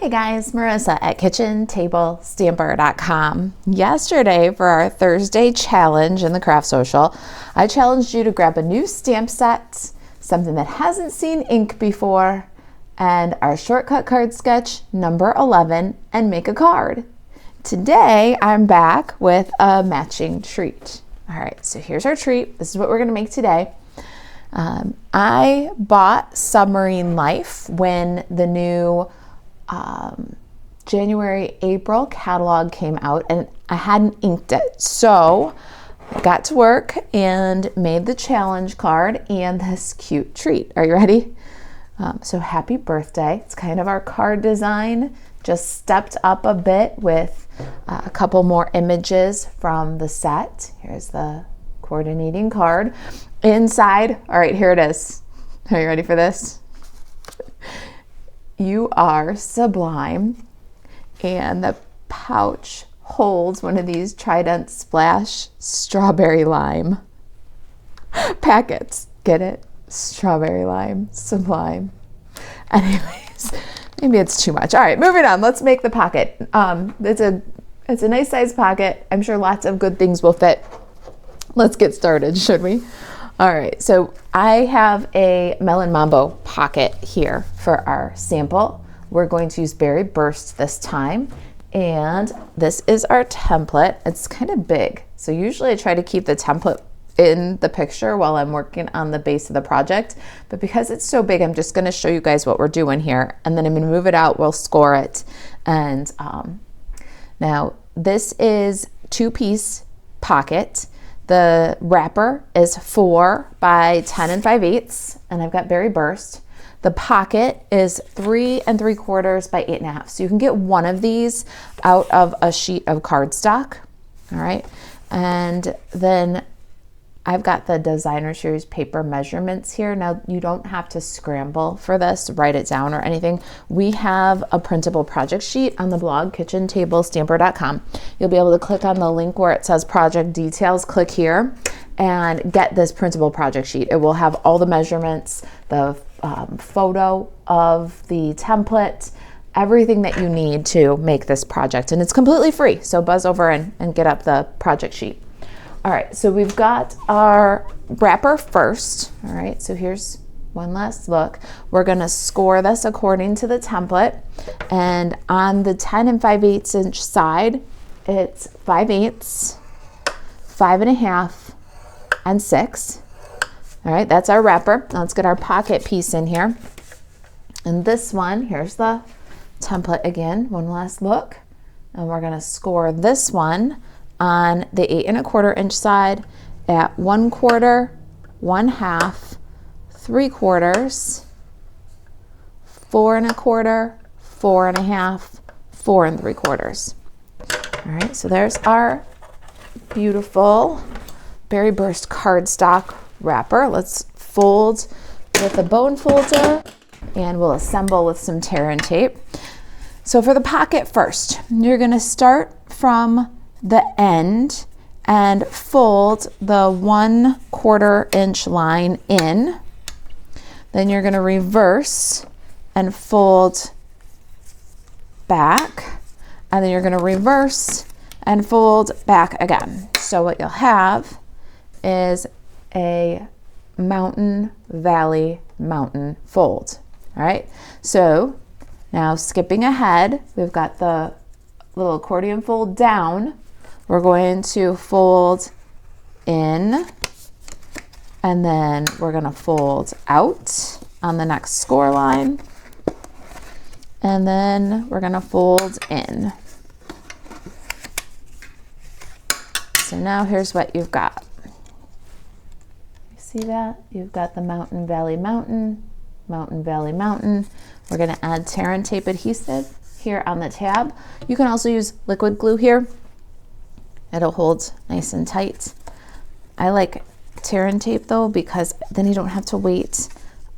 Hey guys, Marissa at kitchentablestamper.com. Yesterday for our Thursday challenge in the Craft Social, I challenged you to grab a new stamp set, something that hasn't seen ink before, and our shortcut card sketch number 11, and make a card. Today I'm back with a matching treat. All right, so here's our treat. This is what we're going to make today. I bought Submarine Life when the new January-April catalog came out, and I hadn't inked it. So I got to work and made the challenge card and this cute treat. Are you ready? So happy birthday. It's kind of our card design, just stepped up a bit with a couple more images from the set. Here's the coordinating card. Inside, all right, here it is. Are you ready for this? You are sublime. And the pouch holds one of these Trident Splash strawberry lime packets. Get it? Strawberry lime, sublime. Anyways, maybe it's too much. All right, moving on. Let's make the pocket. It's a nice size pocket. I'm sure lots of good things will fit. Let's get started, should we? All right, so I have a Melon Mambo pocket here for our sample. We're going to use Berry Burst this time, and this is our template. It's kind of big, so usually I try to keep the template in the picture while I'm working on the base of the project, but because it's so big, I'm just gonna show you guys what we're doing here, and then I'm gonna move it out, we'll score it. And now this is 2-piece pocket. The wrapper is 4 by 10 5/8, and I've got Berry Burst. The pocket is 3 3/4 by 8 1/2. So you can get one of these out of a sheet of cardstock. All right. And then I've got the Designer Series paper measurements here. Now you don't have to scramble for this, write it down or anything. We have a printable project sheet on the blog, kitchentablestamper.com. You'll be able to click on the link where it says project details, click here and get this printable project sheet. It will have all the measurements, the photo of the template, everything that you need to make this project. And it's completely free, so buzz over and get up the project sheet. All right, so we've got our wrapper first. All right, so here's one last look. We're gonna score this according to the template. And on the 10 5/8 inch side, it's 5/8, 5 1/2, and 6. All right, that's our wrapper. Now let's get our pocket piece in here. And this one, here's the template again, one last look. And we're gonna score this one on the 8 1/4 inch side at 1/4, 1/2, 3/4, 4 1/4, 4 1/2, 4 3/4. All right, so there's our beautiful Berry Burst cardstock wrapper. Let's fold with a bone folder and we'll assemble with some tear and tape. So for the pocket first, you're gonna start from the end and fold the 1/4 inch line in. Then you're going to reverse and fold back, and then you're going to reverse and fold back again. So what you'll have is a mountain, valley, mountain fold. All right, so now skipping ahead, we've got the little accordion fold down. We're going to fold in, and then we're going to fold out on the next score line, and then we're going to fold in. So now here's what you've got. You see that? You've got the mountain, valley, mountain, mountain, valley, mountain. We're going to add tear and tape adhesive here on the tab. You can also use liquid glue here. It'll hold nice and tight. I like tear and tape though, because then you don't have to wait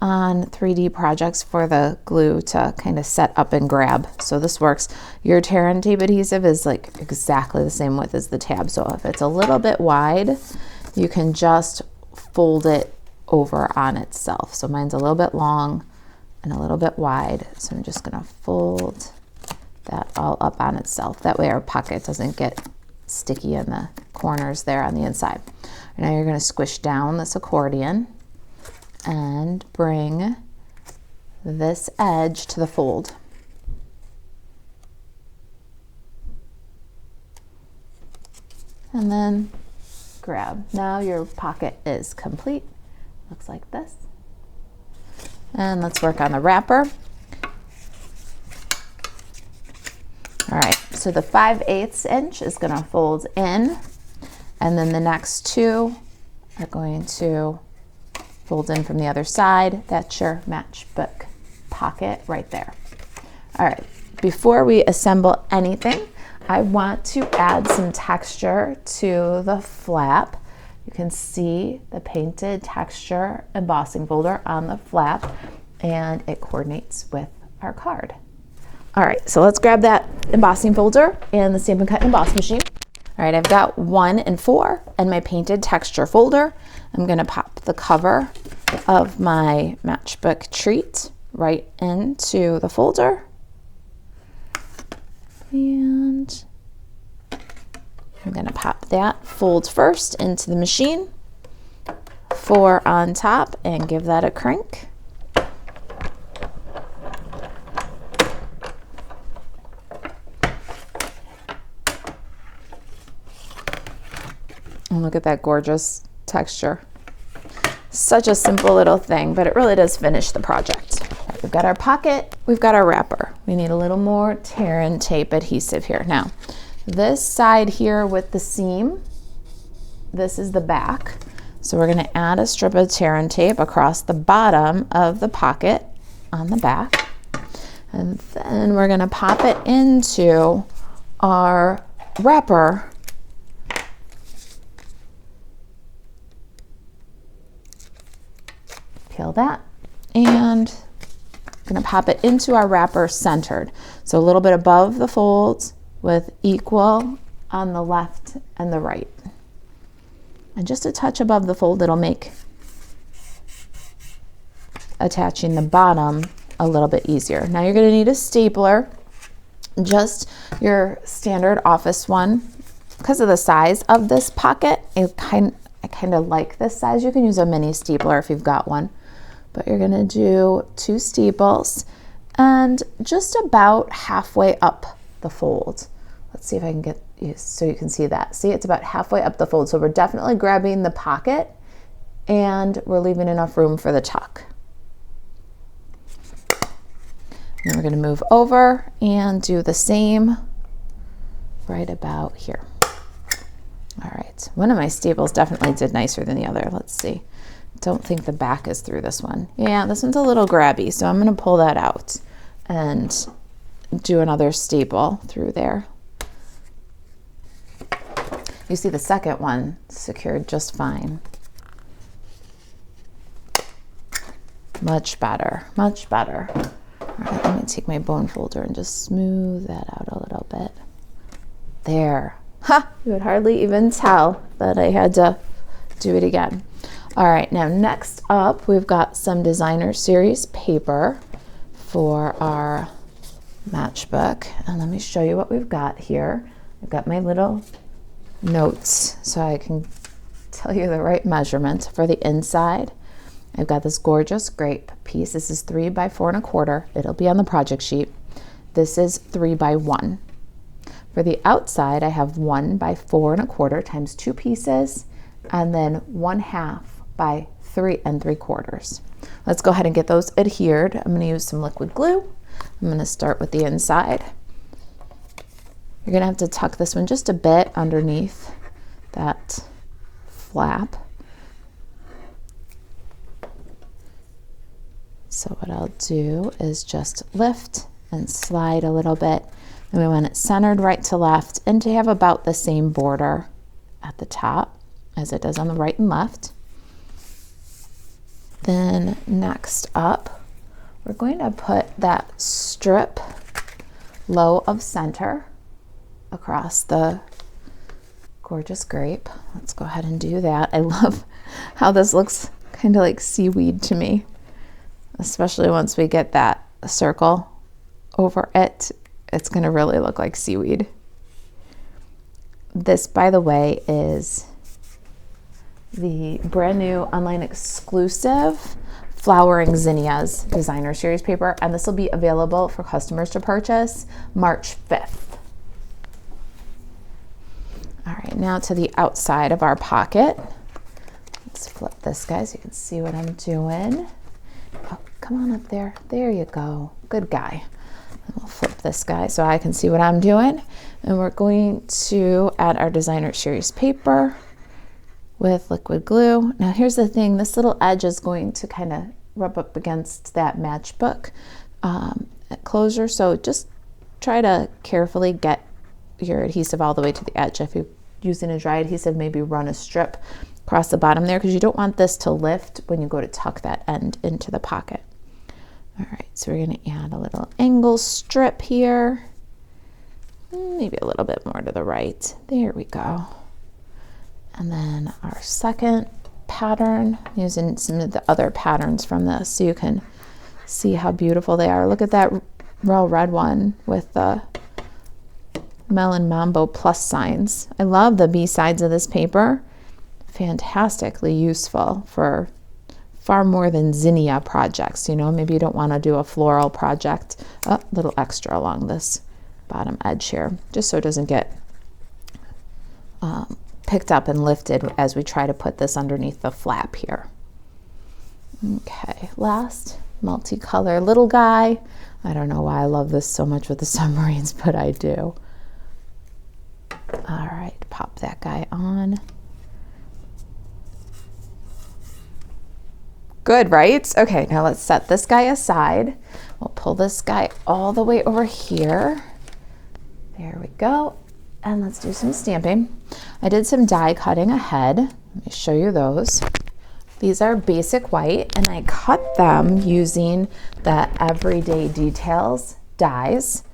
on 3D projects for the glue to kind of set up and grab. So this works. Your tear and tape adhesive is like exactly the same width as the tab. So if it's a little bit wide, you can just fold it over on itself. So mine's a little bit long and a little bit wide. So I'm just gonna fold that all up on itself. That way our pocket doesn't get sticky in the corners there on the inside. Now you're going to squish down this accordion and bring this edge to the fold. And then grab. Now your pocket is complete. Looks like this. And let's work on the wrapper. All right, so the 5/8 inch is going to fold in, and then the next two are going to fold in from the other side. That's your matchbook pocket right there. All right, before we assemble anything, I want to add some texture to the flap. You can see the painted texture embossing folder on the flap, and it coordinates with our card. All right, so let's grab that embossing folder and the Stampin' Cut and Emboss machine. All right, I've got 1 and 4 and my painted texture folder. I'm gonna pop the cover of my matchbook treat right into the folder. And I'm gonna pop that fold first into the machine, 4 on top, and give that a crank. And look at that gorgeous texture. Such a simple little thing, but it really does finish the project. We've got our pocket, we've got our wrapper. We need a little more tear and tape adhesive here. Now, this side here with the seam, this is the back. So we're gonna add a strip of tear and tape across the bottom of the pocket on the back. And then we're gonna pop it into our wrapper. Peel that, and I'm gonna pop it into our wrapper centered. So a little bit above the folds with equal on the left and the right. And just a touch above the fold, it'll make attaching the bottom a little bit easier. Now you're gonna need a stapler, just your standard office one. Because of the size of this pocket, I kind of like this size. You can use a mini stapler if you've got one. But you're gonna do 2 staples and just about halfway up the fold. Let's see if I can get you so you can see that. See, it's about halfway up the fold. So we're definitely grabbing the pocket and we're leaving enough room for the tuck. And we're gonna move over and do the same right about here. All right, one of my staples definitely did nicer than the other. Let's see. Don't think the back is through this one. Yeah, this one's a little grabby, so I'm gonna pull that out and do another staple through there. You see the second one secured just fine. Much better, much better. All right, let me take my bone folder and just smooth that out a little bit. There. Ha! You would hardly even tell that I had to do it again. All right, now next up, we've got some designer series paper for our matchbook. And let me show you what we've got here. I've got my little notes so I can tell you the right measurement for the inside. I've got this gorgeous grape piece. This is 3 by 4 1/4. It'll be on the project sheet. This is 3 by 1. For the outside, I have 1 by 4 1/4 times 2 pieces, and then 1/2 by 3 3/4. Let's go ahead and get those adhered. I'm going to use some liquid glue. I'm going to start with the inside. You're going to have to tuck this one just a bit underneath that flap. So what I'll do is just lift and slide a little bit. And we want it centered right to left and to have about the same border at the top as it does on the right and left. Then next up, we're going to put that strip low of center across the gorgeous grape. Let's go ahead and do that. I love how this looks kind of like seaweed to me, especially once we get that circle over it. it's gonna really look like seaweed. This, by the way, is the brand new online exclusive Flowering Zinnias designer series paper, and this will be available for customers to purchase March 5th. All right, now to the outside of our pocket. Let's flip this guy so you can see what I'm doing. Oh, come on up there. There you go. Good guy. And we'll flip this guy so I can see what I'm doing. And we're going to add our designer series paper with liquid glue. Now here's the thing, this little edge is going to kind of rub up against that matchbook closure, so just try to carefully get your adhesive all the way to the edge. If you're using a dry adhesive, maybe run a strip across the bottom there, because you don't want this to lift when you go to tuck that end into the pocket. All right, so we're going to add a little angle strip here, maybe a little bit more to the right. There we go. And then our second pattern, using some of the other patterns from this so you can see how beautiful they are. Look at that raw red one with the Melon Mambo plus signs. I love the B sides of this paper. Fantastically useful for far more than zinnia projects. You know, maybe you don't want to do a floral project. A little extra along this bottom edge here, just so it doesn't get picked up and lifted as we try to put this underneath the flap here. Okay, last multicolor little guy. I don't know why I love this so much with the submarines, but I do. All right, pop that guy on. Good, right? Okay, now let's set this guy aside. We'll pull this guy all the way over here. There we go. And let's do some stamping. I did some die cutting ahead. Let me show you those. These are basic white, and I cut them using the Everyday Details dies.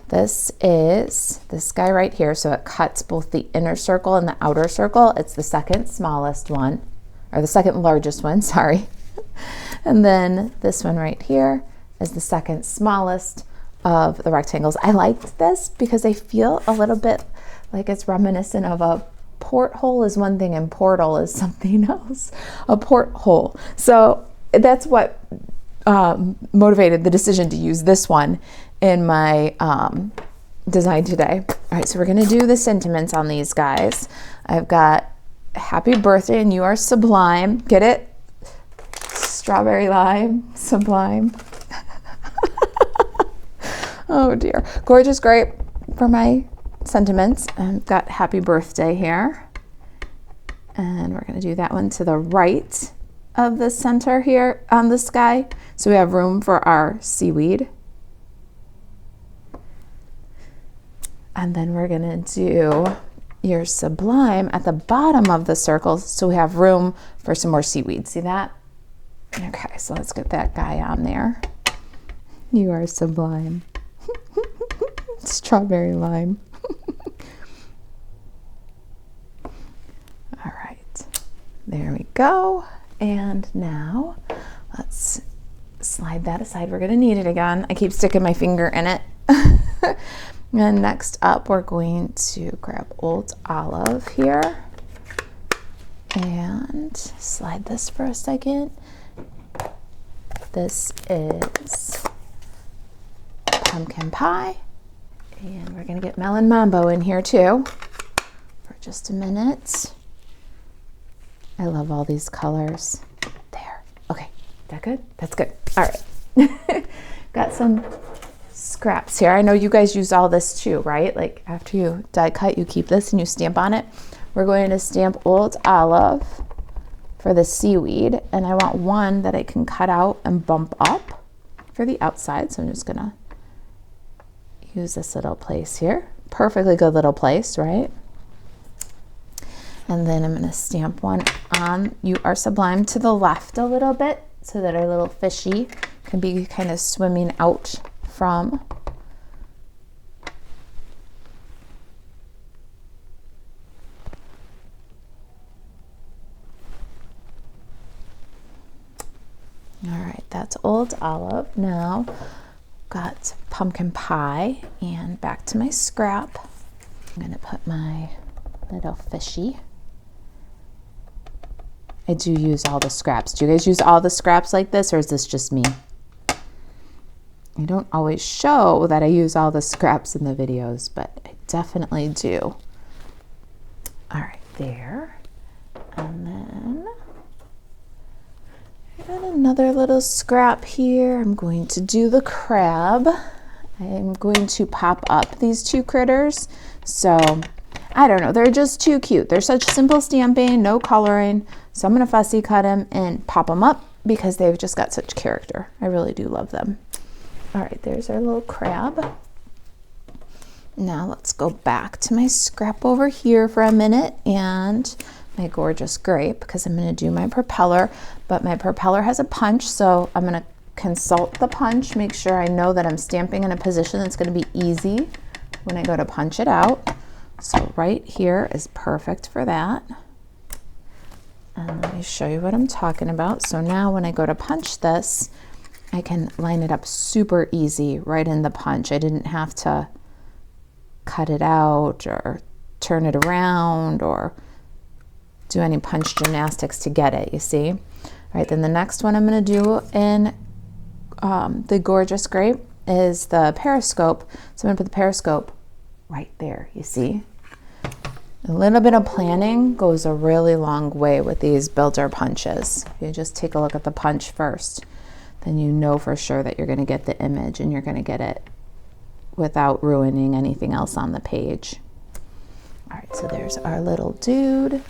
This is this guy right here, so it cuts both the inner circle and the outer circle. It's the second smallest one, or the second largest one, sorry. And then this one right here is the second smallest of the rectangles. I liked this because I feel a little bit like it's reminiscent of a porthole is one thing and portal is something else. A porthole. So that's what motivated the decision to use this one in my design today. All right, so we're gonna do the sentiments on these guys. I've got happy birthday and you are sublime. Get it? Strawberry lime, sublime. Oh dear. Gorgeous grape for my sentiments. I've got happy birthday here. And we're going to do that one to the right of the center here on the sky. So we have room for our seaweed. And then we're going to do your sublime at the bottom of the circle. So we have room for some more seaweed. See that? Okay, so let's get that guy on there. You are sublime. Strawberry lime. All right, there we go. And now let's slide that aside. We're gonna need it again. I keep sticking my finger in it. And next up, we're going to grab Old Olive here and slide this for a second. This is pumpkin pie. And we're gonna get Melon Mambo in here too for just a minute. I love all these colors. There, okay, that good? That's good, all right. Got some scraps here. I know you guys use all this too, right? Like after you die cut, you keep this and you stamp on it. We're going to stamp Old Olive for the seaweed, and I want one that I can cut out and bump up for the outside, so I'm just gonna use this little place here. Perfectly good little place, right? And then I'm gonna stamp one on You Are Sublime to the left a little bit so that our little fishy can be kind of swimming out from. All right, that's Old Olive. Now got pumpkin pie, and back to my scrap. I'm gonna put my little fishy. I do use all the scraps. Do you guys use all the scraps like this, or is this just me? I don't always show that I use all the scraps in the videos, but I definitely do. All right, there. And then I got another little scrap here. I'm going to do the crab. I'm going to pop up these two critters. So I don't know, they're just too cute. They're such simple stamping, no coloring. So I'm gonna fussy cut them and pop them up because they've just got such character. I really do love them. All right, there's our little crab. Now let's go back to my scrap over here for a minute and my gorgeous grape, because I'm gonna do my propeller, but my propeller has a punch, so I'm gonna consult the punch, make sure I know that I'm stamping in a position that's gonna be easy when I go to punch it out. So right here is perfect for that. And let me show you what I'm talking about. So now when I go to punch this, I can line it up super easy right in the punch. I didn't have to cut it out or turn it around or do any punch gymnastics to get it, you see? All right, then the next one I'm gonna do in the gorgeous grape is the periscope. So I'm gonna put the periscope right there, you see? A little bit of planning goes a really long way with these builder punches. If you just take a look at the punch first, then you know for sure that you're gonna get the image and you're gonna get it without ruining anything else on the page. All right, so there's our little dude.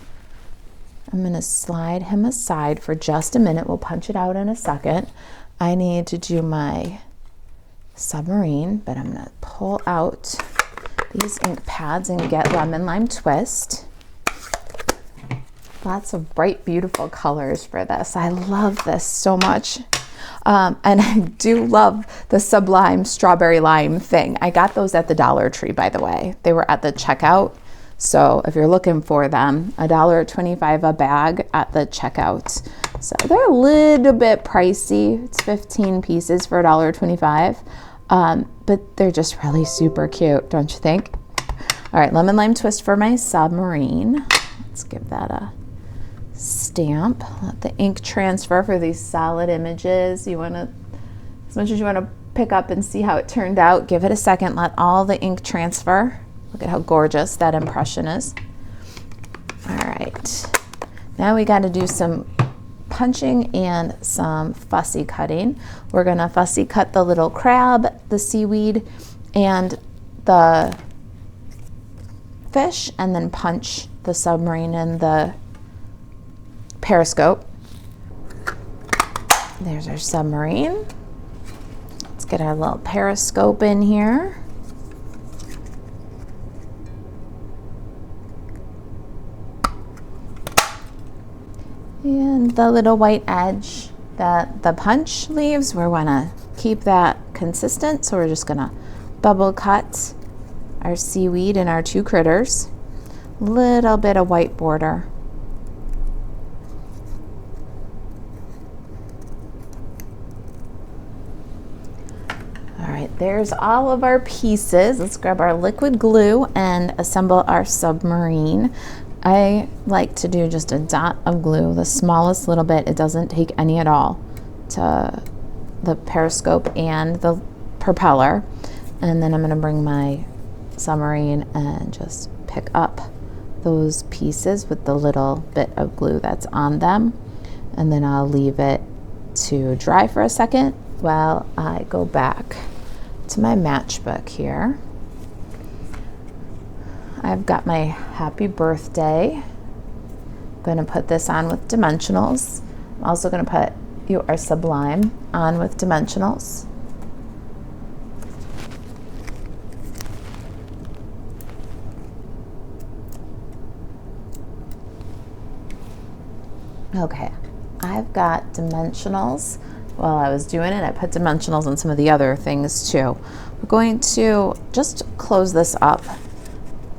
I'm gonna slide him aside for just a minute. We'll punch it out in a second. I need to do my submarine, but I'm gonna pull out these ink pads and get Lemon Lime Twist. Lots of bright, beautiful colors for this. I love this so much. And I do love the Sublime Strawberry Lime thing. I got those at the Dollar Tree, by the way. They were at the checkout. So if you're looking for them, $1.25 a bag at the checkout. So they're a little bit pricey. It's 15 pieces for $1.25. But they're just really super cute, don't you think? All right, Lemon Lime Twist for my submarine. Let's give that a stamp. Let the ink transfer for these solid images. You want to, as much as you want to pick up and see how it turned out, give it a second, let all the ink transfer. Look at how gorgeous that impression is. All right, now we got to do some punching and some fussy cutting. We're gonna fussy cut the little crab, the seaweed, and the fish, and then punch the submarine and the periscope. There's our submarine. Let's get our little periscope in here. And the little white edge that the punch leaves, we want to keep that consistent, so we're just gonna bubble cut our seaweed and our two critters. Little bit of white border. All right, there's all of our pieces. Let's grab our liquid glue and assemble our submarine. I like to do just a dot of glue, the smallest little bit. It doesn't take any at all to the periscope and the propeller. And then I'm gonna bring my submarine and just pick up those pieces with the little bit of glue that's on them. And then I'll leave it to dry for a second while I go back to my matchbook here. I've got my happy birthday. I'm gonna put this on with dimensionals. I'm also gonna put your Sublime on with dimensionals. Okay, I've got dimensionals. While I was doing it, I put dimensionals on some of the other things too. We're going to just close this up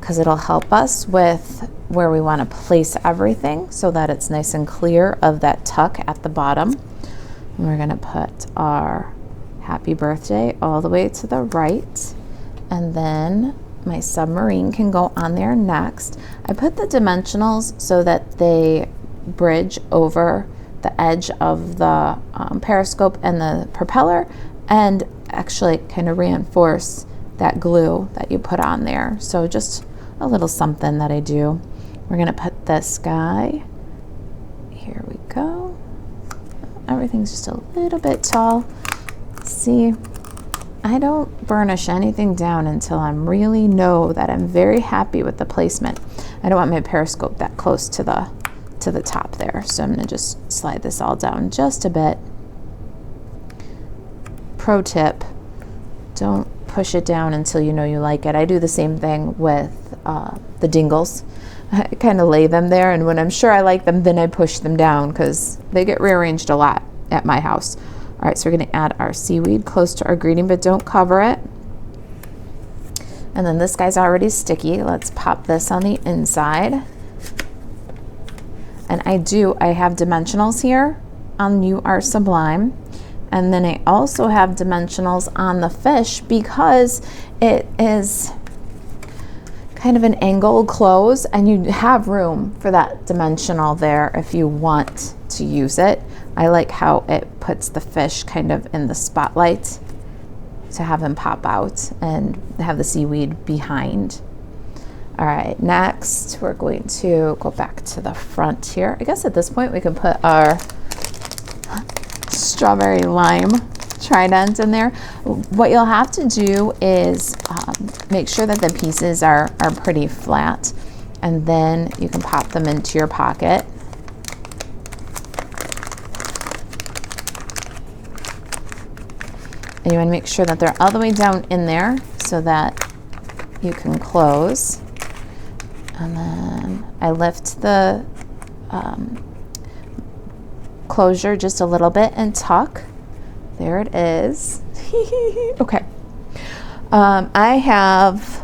because it'll help us with where we want to place everything so that it's nice and clear of that tuck at the bottom. And we're going to put our happy birthday all the way to the right. And then my submarine can go on there next. I put the dimensionals so that they bridge over the edge of the periscope and the propeller, and actually kind of reinforce that glue that you put on there. So just a little something that I do. We're gonna put this guy, here we go. Everything's just a little bit tall. See, I don't burnish anything down until I really know that I'm very happy with the placement. I don't want my periscope that close to the top there. So I'm gonna just slide this all down just a bit. Pro tip, don't push it down until you know you like it. I do the same thing with the dingles. I kind of lay them there, and when I'm sure I like them, then I push them down because they get rearranged a lot at my house. All right, so we're gonna add our seaweed close to our greeting, but don't cover it. And then this guy's already sticky. Let's pop this on the inside. And I have dimensionals here on You Are Sublime. And then I also have dimensionals on the fish because it is kind of an angled close, and you have room for that dimensional there if you want to use it. I like how it puts the fish kind of in the spotlight to have him pop out and have the seaweed behind. All right, next we're going to go back to the front here. I guess at this point we can put our strawberry lime trident in there. What you'll have to do is make sure that the pieces are pretty flat, and then you can pop them into your pocket. And you want to make sure that they're all the way down in there so that you can close. And then I lift the closure just a little bit and tuck. There it is. Okay. I have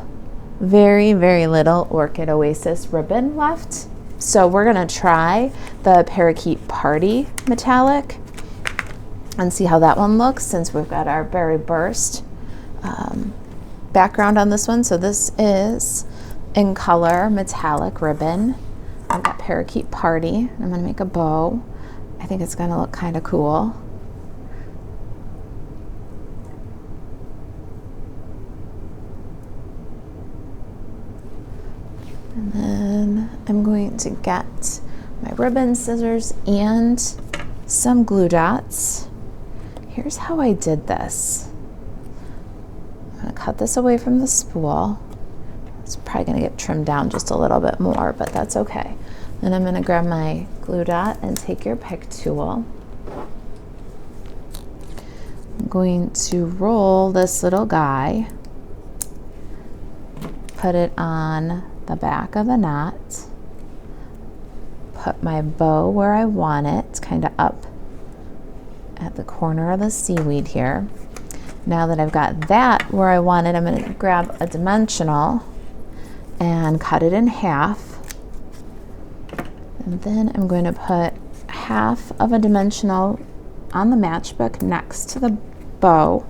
very, very little Orchid Oasis ribbon left. So we're gonna try the Parakeet Party metallic and see how that one looks, since we've got our Berry Burst background on this one. So this is in color metallic ribbon. I've got Parakeet Party. I'm gonna make a bow. I think it's gonna look kind of cool. And then I'm going to get my ribbon, scissors, and some glue dots. Here's how I did this. I'm gonna cut this away from the spool. It's probably gonna get trimmed down just a little bit more, but that's okay. Then I'm gonna grab my glue dot and take your pick tool. I'm going to roll this little guy, put it on the back of the knot, put my bow where I want it, kind of up at the corner of the seaweed here. Now that I've got that where I want it, I'm going to grab a dimensional and cut it in half. And then I'm going to put half of a dimensional on the matchbook next to the bow,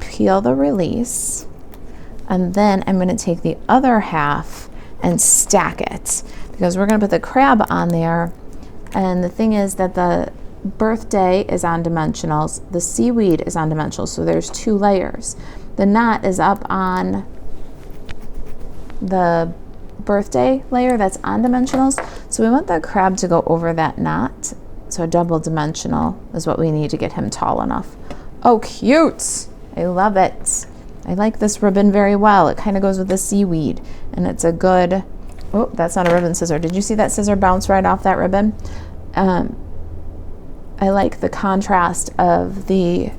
peel the release, and then I'm going to take the other half and stack it, because we're going to put the crab on there. And the thing is that the birthday is on dimensionals, the seaweed is on dimensionals, so there's 2 layers. The knot is up on the birthday layer that's on dimensionals, so we want the crab to go over that knot. So a double dimensional is what we need to get him tall enough. Oh, cute! I love it. I like this ribbon very well. It kind of goes with the seaweed, and it's a good, oh, that's not a ribbon scissor. Did you see that scissor bounce right off that ribbon? I like the contrast of the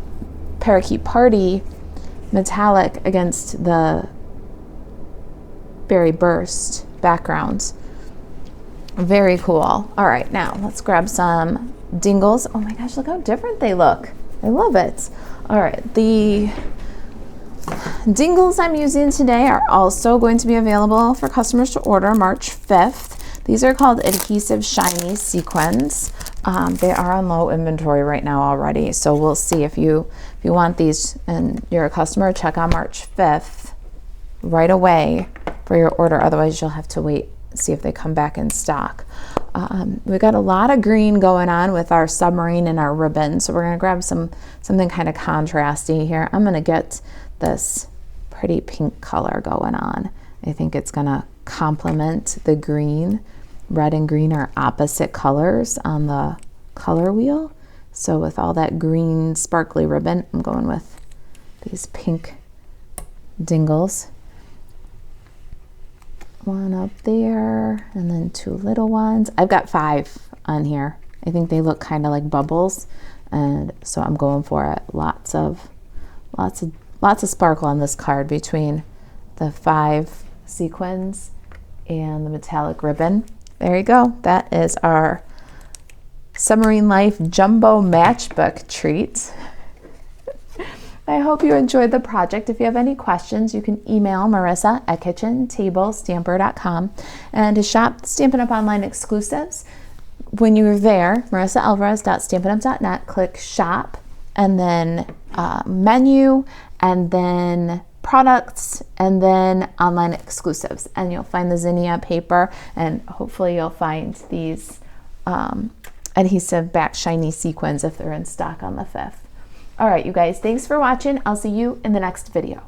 Parakeet Party metallic against the Berry Burst background. Very cool. All right, now let's grab some dingles. Oh my gosh, look how different they look. I love it. All right, the dingles I'm using today are also going to be available for customers to order March 5th. These are called Adhesive Shiny Sequins. They are on low inventory right now already, so we'll see if you you want these and you're a customer, check on March 5th right away for your order. Otherwise, you'll have to wait, see if they come back in stock. We've got a lot of green going on with our submarine and our ribbon. So we're going to grab something kind of contrasty here. I'm going to get this pretty pink color going on. I think it's going to complement the green. Red and green are opposite colors on the color wheel. So with all that green sparkly ribbon, I'm going with these pink dingles. One up there, and then 2 little ones. I've got 5 on here. I think they look kind of like bubbles, and so I'm going for it. Lots of sparkle on this card between the 5 sequins and the metallic ribbon. There you go. That is our Submarine Life Jumbo Matchbook treat. I hope you enjoyed the project. If you have any questions, you can email Marisa at kitchentablestamper.com. And to shop Stampin' Up! Online exclusives, when you're there, MarisaAlvarez.stampinup.net, click Shop, and then Menu, and then Products, and then Online Exclusives. And you'll find the zinnia paper, and hopefully you'll find these adhesive back shiny sequins if they're in stock on the 5th. All right, you guys, thanks for watching. I'll see you in the next video.